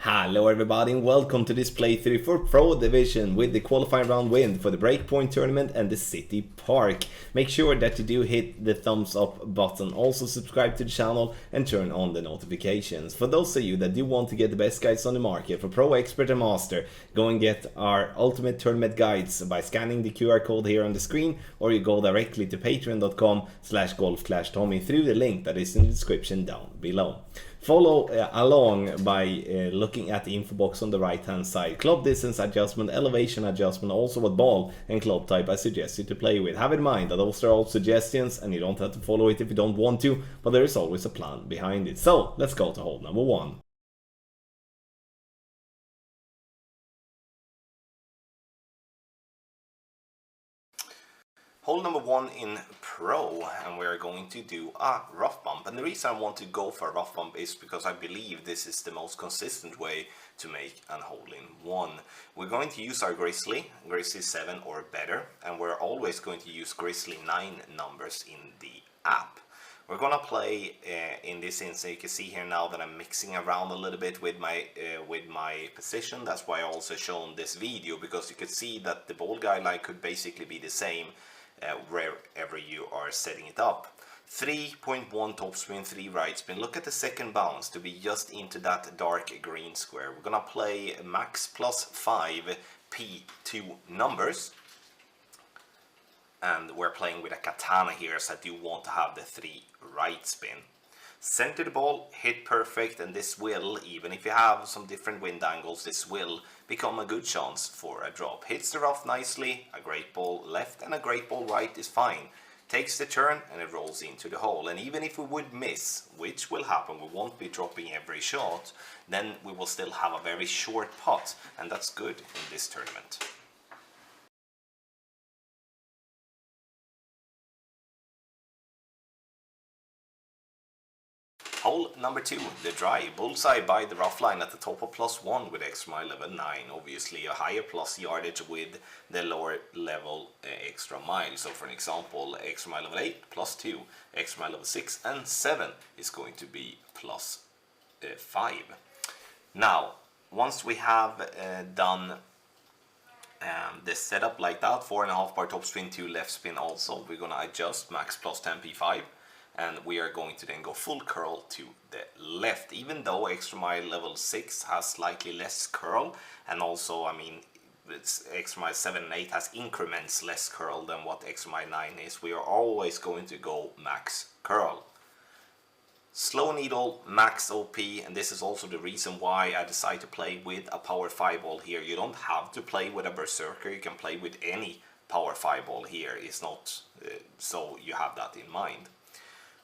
Hello everybody and welcome to this playthrough for Pro Division with the qualifying round win for the Breakpoint tournament and the City Park. Make sure that you do hit the thumbs up button, also subscribe to the channel and turn on the notifications. For those of you that do want to get the best guides on the market for Pro, Expert and Master, go and get our Ultimate Tournament guides by scanning the QR code here on the screen, or you go directly to patreon.com/golfclashtommy through the link that is in the description down below. Follow along by looking at the info box on the right hand side. Club distance adjustment, elevation adjustment, also what ball and club type I suggest you to play with. Have in mind that those are all suggestions and you don't have to follow it if you don't want to, but there is always a plan behind it. So let's go to hole number 1. Hole number 1 in Pro, and we're going to do a rough bump. And the reason I want to go for a rough bump is because I believe this is the most consistent way to make an hole in 1. We're going to use our Grizzly 7 or better, and we're always going to use Grizzly 9 numbers in the app. We're gonna play in this instance. You can see here now that I'm mixing around a little bit with my position. That's why I also shown this video, because you could see that the ball guideline could basically be the same wherever you are setting it up. 3.1 topspin, 3 right spin. Look at the second bounce to be just into that dark green square. We're gonna play max plus 5 P2 numbers, and we're playing with a katana here, so I do want to have the 3 right spin. Center the ball, hit perfect, and this will, even if you have some different wind angles, this will become a good chance for a drop. Hits the rough nicely, a great ball left and a great ball right is fine. Takes the turn and it rolls into the hole. And even if we would miss, which will happen, we won't be dropping every shot, then we will still have a very short putt, and that's good in this tournament. Hole number 2, the dry. Bullseye by the rough line at the top of +1 with extra mile level 9. Obviously a higher plus yardage with the lower level extra mile. So for an example, extra mile level 8 +2, extra mile level 6 and 7 is going to be +5. Now, once we have done this setup like that, 4.5 bar top spin, 2 left spin also, we're gonna adjust max plus 10 P5. And we are going to then go full curl to the left, even though extra mile level 6 has slightly less curl, and also, I mean, it's extra mile 7 and 8 has increments less curl than what extra mile 9 is. We are always going to go max curl. Slow needle, max OP, and this is also the reason why I decided to play with a power 5 ball here. You don't have to play with a berserker, you can play with any power 5 ball here. It's not, so you have that in mind.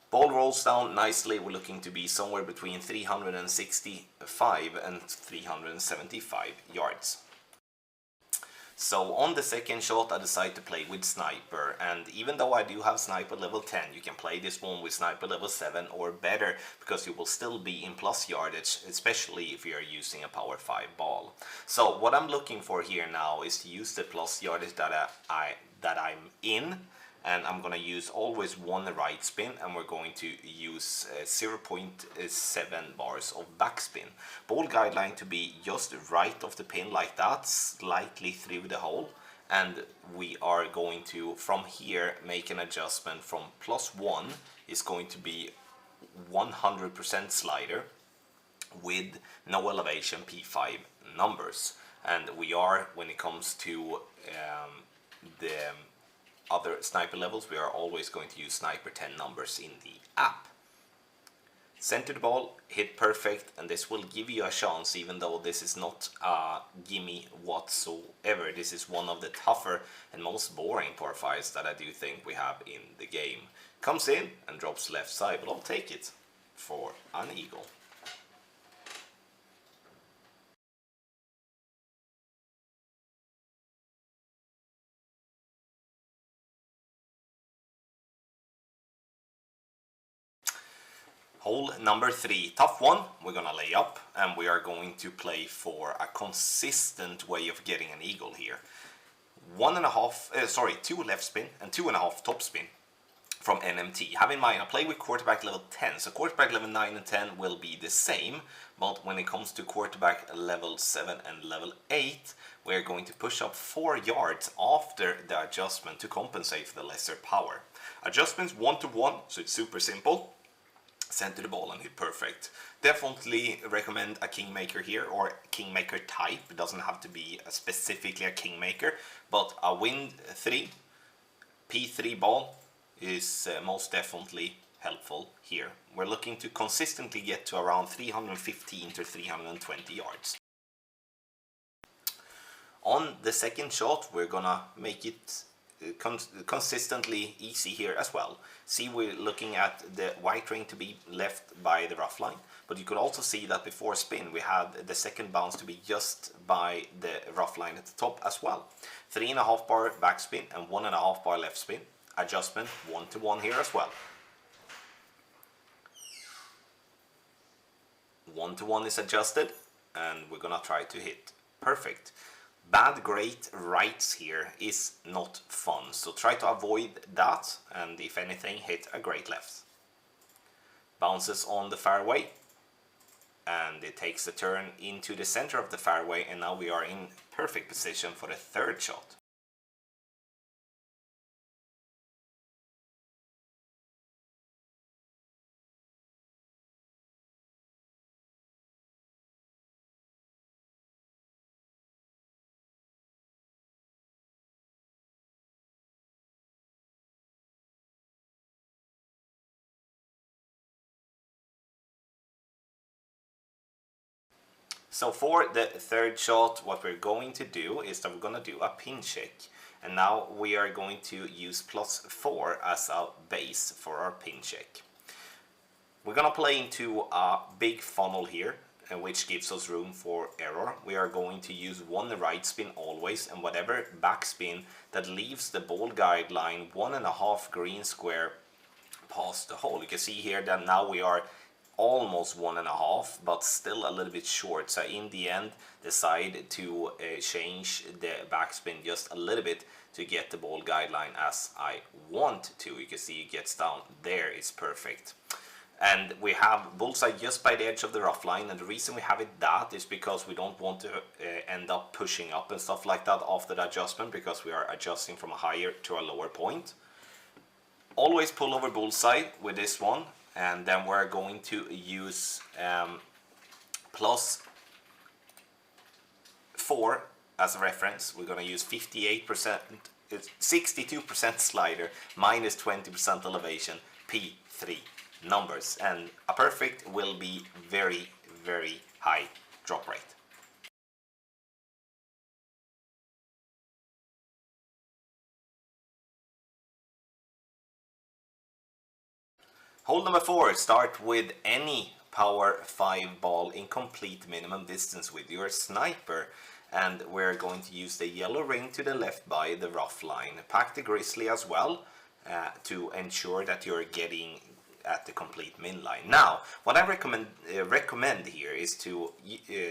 Ball rolls down nicely. We're looking to be somewhere between 365 and 375 yards. So on the second shot I decided to play with sniper, and even though I do have sniper level 10, you can play this one with sniper level 7 or better, because you will still be in plus yardage, especially if you are using a power 5 ball. So what I'm looking for here now is to use the plus yardage that I'm in. And I'm going to use always 1 right spin, and we're going to use 0.7 bars of backspin. Ball guideline to be just right of the pin like that, slightly through the hole. And we are going to, from here, make an adjustment from +1 is going to be 100% slider with no elevation P5 numbers. And we are, when it comes to the other sniper levels, we are always going to use sniper 10 numbers in the app. Center the ball, hit perfect, and this will give you a chance, even though this is not a gimme whatsoever. This is one of the tougher and most boring par 5s that I do think we have in the game. Comes in and drops left side, but I'll take it for an eagle. Hole number 3, tough one. We're gonna lay up, and we are going to play for a consistent way of getting an eagle here. 2 left spin and 2.5 top spin. from NMT. Have in mind, I play with quarterback level 10, so quarterback level 9 and 10 will be the same, but when it comes to quarterback level 7 and level 8, we're going to push up 4 yards after the adjustment to compensate for the lesser power. Adjustments 1-to-1, so it's super simple. Center the ball and hit perfect. Definitely recommend a kingmaker here, or kingmaker type. It doesn't have to be specifically a kingmaker, but a wind 3 P3 ball is most definitely helpful here. We're looking to consistently get to around 315 to 320 yards. On the second shot, we're gonna make it consistently easy here as well. See, we're looking at the white ring to be left by the rough line, but you could also see that before spin we had the second bounce to be just by the rough line at the top as well. 3.5 bar backspin and 1.5 bar left spin. Adjustment 1-to-1 here as well. 1-to-1 is adjusted, and we're gonna try to hit perfect. Bad great rights here is not fun, so try to avoid that, and if anything, hit a great left. Bounces on the fairway, and it takes a turn into the center of the fairway, and now we are in perfect position for the third shot. So for the third shot, what we're going to do is that we're going to do a pin check. And now we are going to use +4 as a base for our pin check. We're going to play into a big funnel here, which gives us room for error. We are going to use one right spin always, and whatever backspin that leaves the ball guideline 1.5 green square past the hole. You can see here that now we are almost 1.5, but still a little bit short. So in the end, decide to change the backspin just a little bit to get the ball guideline as I want to. You can see it gets down there. It's perfect. And we have bullseye just by the edge of the rough line, and the reason we have it that is because we don't want to end up pushing up and stuff like that after the adjustment, because we are adjusting from a higher to a lower point. Always pull over bullseye with this one, and then we're going to use +4 as a reference. We're going to use 58%, 62% slider, -20% elevation, P3 numbers, and a perfect will be very, very high drop rate. Hole number 4, start with any power 5 ball in complete minimum distance with your sniper, and we're going to use the yellow ring to the left by the rough line. Pack the grizzly as well to ensure that you're getting at the complete min line. Now, what I recommend here is to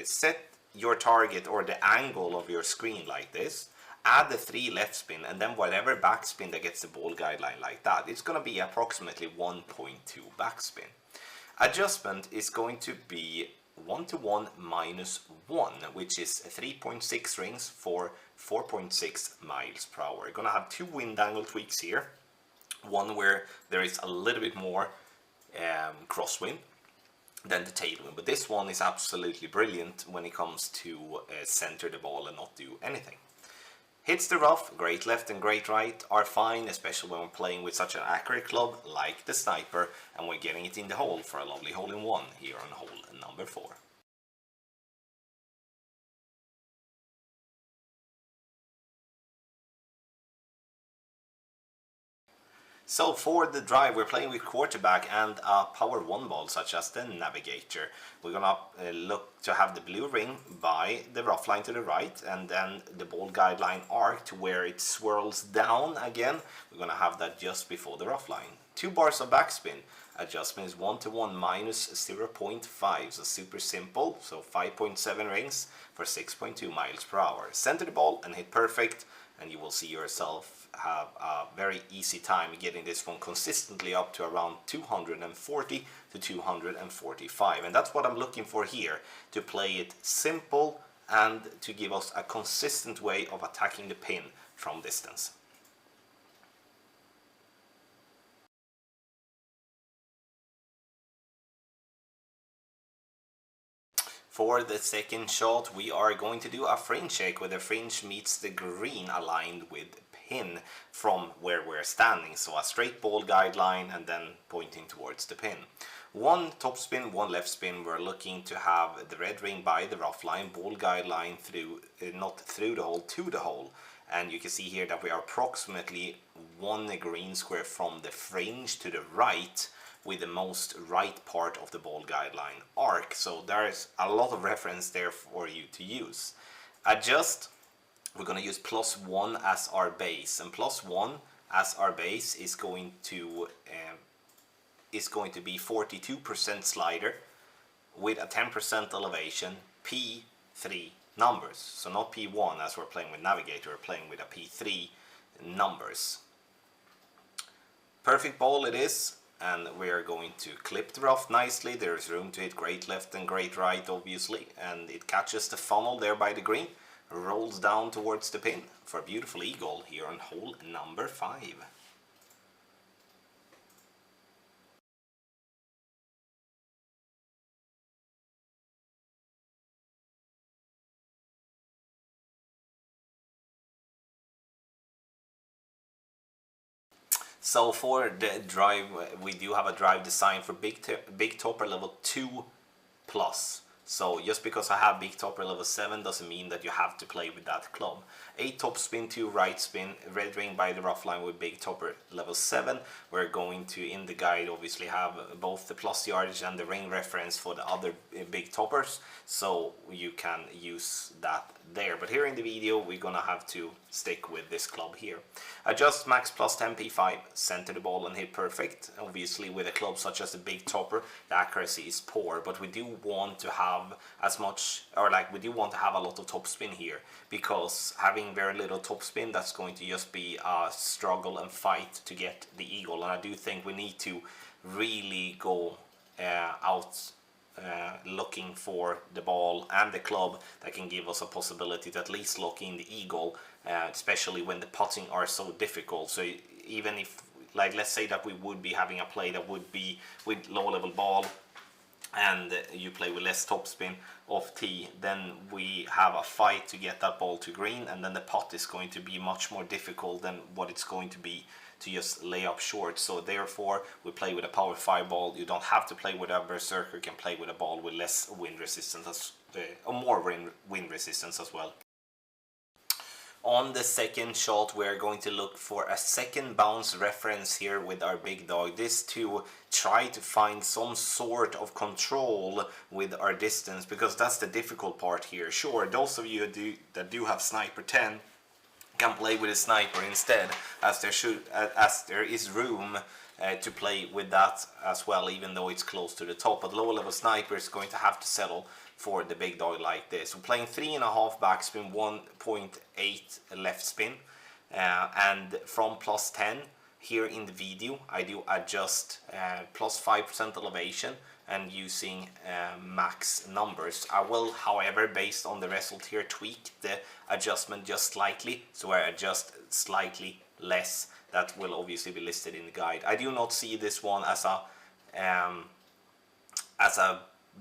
set your target or the angle of your screen like this, add the 3 left spin, and then whatever backspin that gets the ball guideline like that, it's going to be approximately 1.2 backspin. Adjustment is going to be 1-to-1 -1, which is 3.6 rings for 4.6 miles per hour. We're going to have 2 wind angle tweaks here. One where there is a little bit more crosswind than the tailwind, but this one is absolutely brilliant when it comes to center the ball and not do anything. Hits the rough, great left and great right are fine, especially when we're playing with such an accurate club like the sniper, and we're getting it in the hole for a lovely hole-in-one here on hole number 4. So for the drive, we're playing with quarterback and a power 1 ball such as the navigator. We're gonna look to have the blue ring by the rough line to the right, and then the ball guideline arc to where it swirls down again. We're gonna have that just before the rough line. 2 bars of backspin. Adjustment is 1-to-1 -0.5, so super simple. So 5.7 rings for 6.2 miles per hour. Center the ball and hit perfect. and you will see yourself have a very easy time getting this one consistently up to around 240 to 245, and that's what I'm looking for here, to play it simple and to give us a consistent way of attacking the pin from distance. For the second shot, we are going to do a fringe shake where the fringe meets the green aligned with pin from where we're standing. So a straight ball guideline and then pointing towards the pin. One top spin, one left spin. We're looking to have the red ring by the rough line, ball guideline through, not through the hole, to the hole. And you can see here that we are approximately one green square from the fringe to the right, with the most right part of the ball guideline arc. So there's a lot of reference there for you to use. Adjust, we're going to use +1 as our base, and +1 as our base is going to be 42% slider with a 10% elevation, P3 numbers. So not P1 as we're playing with Navigator, we're playing with a P3 numbers. Perfect ball it is. And we are going to clip the rough nicely. There's room to hit great left and great right, obviously, and it catches the funnel there by the green, rolls down towards the pin for a beautiful eagle here on hole number 5. So for the drive, we do have a drive design for big topper level 2 plus. So just because I have big topper level 7 doesn't mean that you have to play with that club. 8 top spin, 2 right spin, red ring by the rough line with big topper level 7. We're going to, in the guide, obviously have both the plus yardage and the ring reference for the other big toppers, so you can use that there. But here in the video we're gonna have to stick with this club here. Adjust max +10 P5, center the ball and hit perfect. Obviously with a club such as the big topper, the accuracy is poor, but we do want to have as much, or like we do want to have a lot of top spin here, because having very little top spin, that's going to just be a struggle and fight to get the eagle. And I do think we need to really go out looking for the ball and the club that can give us a possibility to at least lock in the eagle, especially when the putting are so difficult. So even if, like, let's say that we would be having a play that would be with low level ball and you play with less topspin off tee, then we have a fight to get that ball to green, and then the putt is going to be much more difficult than what it's going to be to just lay up short. So therefore we play with a power 5 ball. You don't have to play with a berserker, you can play with a ball with less wind resistance, or more wind resistance as well. On the second shot we're going to look for a second bounce reference here with our big dog. This to try to find some sort of control with our distance, because that's the difficult part here. Sure, those of you that do have sniper 10 can play with a sniper instead, as there is room to play with that as well, even though it's close to the top. But lower level sniper is going to have to settle for the big dog like this. We're playing 3.5 backspin, 1.8 left spin, and from +10 here in the video I do adjust +5% elevation and using max numbers. I will, however, based on the result here, tweak the adjustment just slightly, so I adjust slightly less. That will obviously be listed in the guide. I do not see this one as a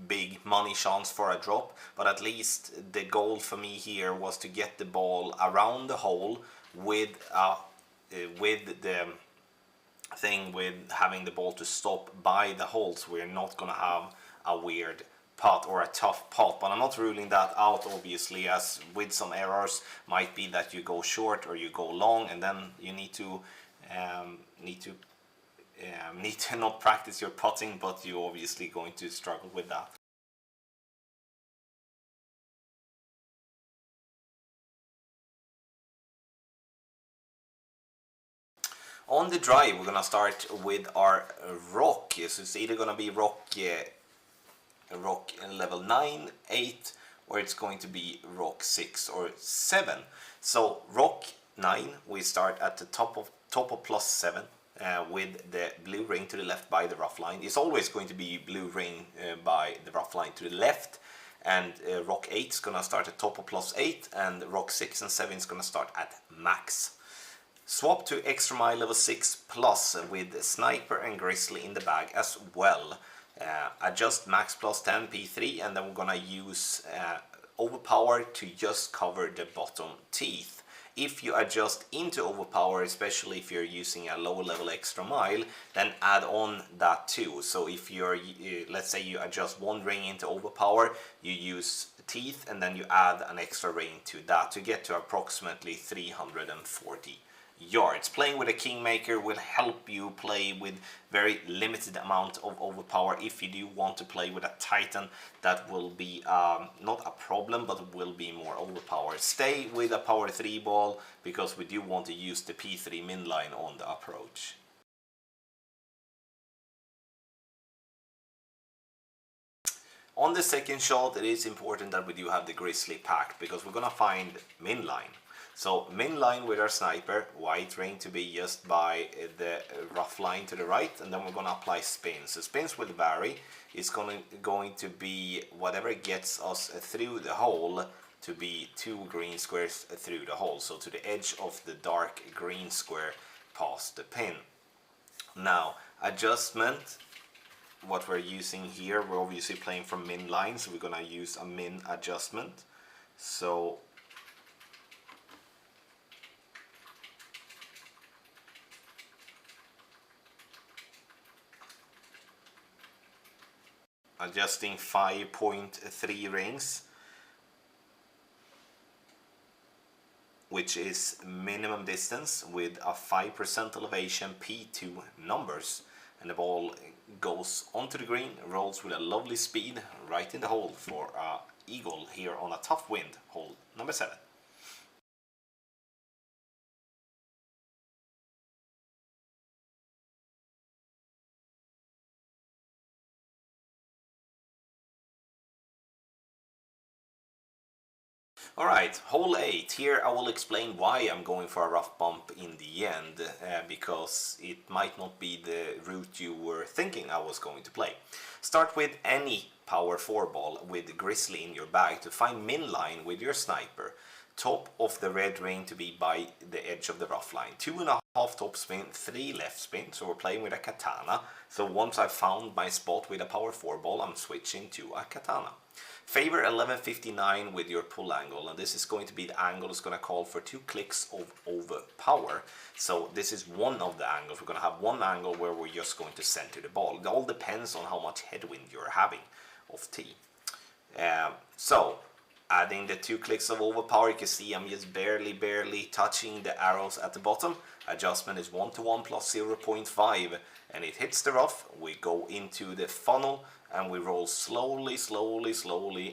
big money chance for a drop, but at least the goal for me here was to get the ball around the hole with the thing with having the ball to stop by the hole, so we're not gonna have a weird putt or a tough putt. But I'm not ruling that out, obviously, as with some errors might be that you go short or you go long, and then you need to not practice your putting, but you're obviously going to struggle with that. On the drive we're gonna start with our rock. So it's either gonna be rock level 9, 8, or it's going to be rock 6 or 7. So rock 9, we start at the top of +7 with the blue ring to the left by the rough line. It's always going to be blue ring by the rough line to the left, and rock 8 is going to start at top of +8, and rock 6 and 7 is going to start at max. Swap to extra mile level 6 plus with sniper and grizzly in the bag as well. Adjust max +10 P3, and then we're gonna use overpower to just cover the bottom teeth. If you adjust into overpower, especially if you're using a lower level extra mile, then add on that too. So if you're, let's say you adjust one ring into overpower, you use teeth and then you add an extra ring to that to get to approximately 340 yards. Playing with a Kingmaker will help you play with very limited amount of overpower. If you do want to play with a Titan, that will be not a problem, but will be more overpowered. Stay with a power 3 ball, because we do want to use the P3 min line on the approach. On the second shot, it is important that we do have the Grizzly packed, because we're gonna find min line. So min line with our sniper, white ring to be just by the rough line to the right, and then we're going to apply spins. So spins will vary. It's going to be whatever gets us through the hole, to be 2 green squares through the hole. So to the edge of the dark green square past the pin. Now, adjustment, what we're using here, we're obviously playing from min line, so we're going to use a min adjustment. So adjusting 5.3 rings, which is minimum distance with a 5% elevation P2 numbers, and the ball goes onto the green, rolls with a lovely speed right in the hole for a eagle here on a tough wind, hole number 7. Alright, hole 8. Here I will explain why I'm going for a rough bump in the end, because it might not be the route you were thinking I was going to play. Start with any power 4 ball with grizzly in your bag to find min line with your sniper. Top of the red ring to be by the edge of the rough line. 2.5 top spin, 3 left spin, so we're playing with a katana. So once I've found my spot with a power 4 ball, I'm switching to a katana. Favor 1159 with your pull angle, and this is going to be the angle that's going to call for 2 clicks of overpower. So this is one of the angles. We're going to have one angle where we're just going to center the ball. It all depends on how much headwind you're having of T. So adding the 2 clicks of overpower, you can see I'm just barely touching the arrows at the bottom. Adjustment is 1:1 plus 0.5, and it hits the rough. We go into the funnel and we roll slowly,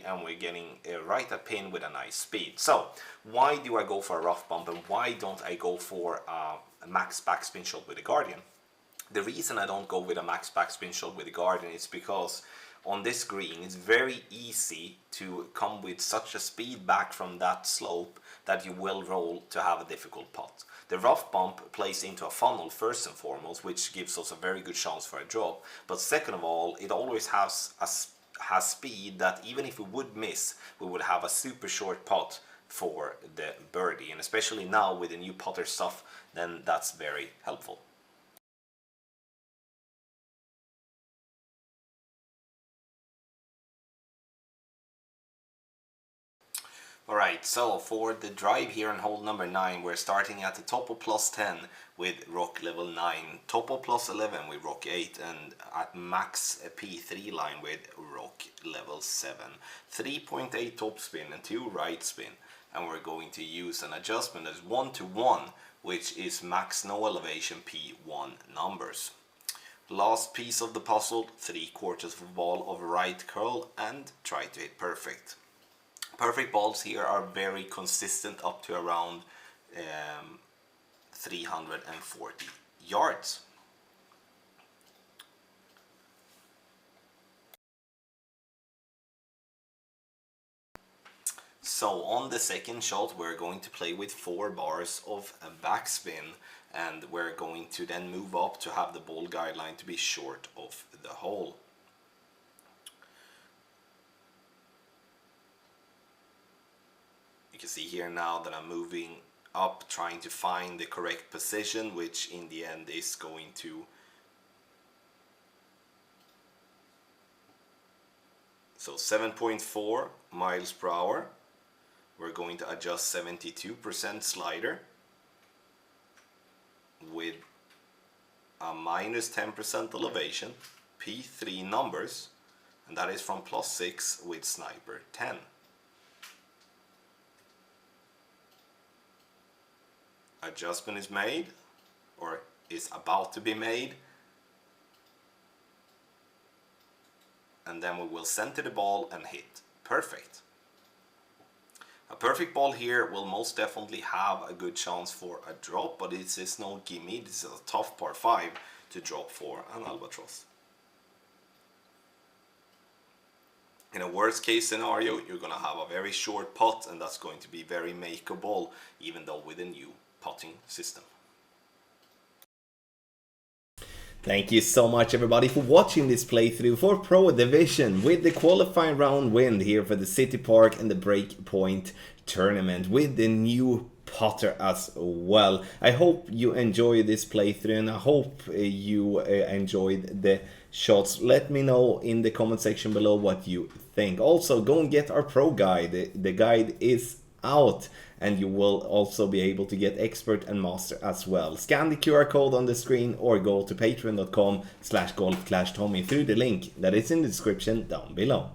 and we're getting right at pin with a nice speed. So why do I go for a rough bump, and why don't I go for a max backspin shot with the Guardian? The reason I don't go with a max backspin shot with the Guardian is because on this green it's very easy to come with such a speed back from that slope that you will roll to have a difficult putt. The rough bump plays into a funnel first and foremost, which gives us a very good chance for a drop, but second of all, it always has speed that even if we would miss, we would have a super short putt for the birdie, and especially now with the new putter stuff, then that's very helpful. Alright, so for the drive here on hole number 9, we're starting at the top of +10 with rock level 9, top of +11 with rock 8, and at max P3 line with rock level 7. 3.8 top spin and 2 right spin, and we're going to use an adjustment as 1:1, which is max no elevation P1 numbers. Last piece of the puzzle, 3/4 of a ball of right curl, and try to hit perfect. Perfect balls here are very consistent up to around 340 yards. So on the second shot we're going to play with 4 bars of a backspin, and we're going to then move up to have the ball guideline to be short of the hole. You can see here now that I'm moving up, trying to find the correct position, which in the end is going to... So 7.4 miles per hour. We're going to adjust 72% slider with a minus 10% elevation, P3 numbers, and that is from +6 with sniper 10. Adjustment is made, or is about to be made, and then we will center the ball and hit. Perfect. A perfect ball here will most definitely have a good chance for a drop, but it is no gimme. This is a tough par 5 to drop for an albatross. In a worst case scenario, you're going to have a very short putt, and that's going to be very makeable, even though with a new putting system. Thank you so much everybody for watching this playthrough for Pro Division with the qualifying round win here for the City Park and the Breakpoint tournament with the new putter as well. I hope you enjoyed this playthrough, and I hope you enjoyed the shots. Let me know in the comment section below what you think. Also, go and get our pro guide. The guide is out, and you will also be able to get expert and master as well. Scan the QR code on the screen or go to patreon.com/golfclashtommy through the link that is in the description down below.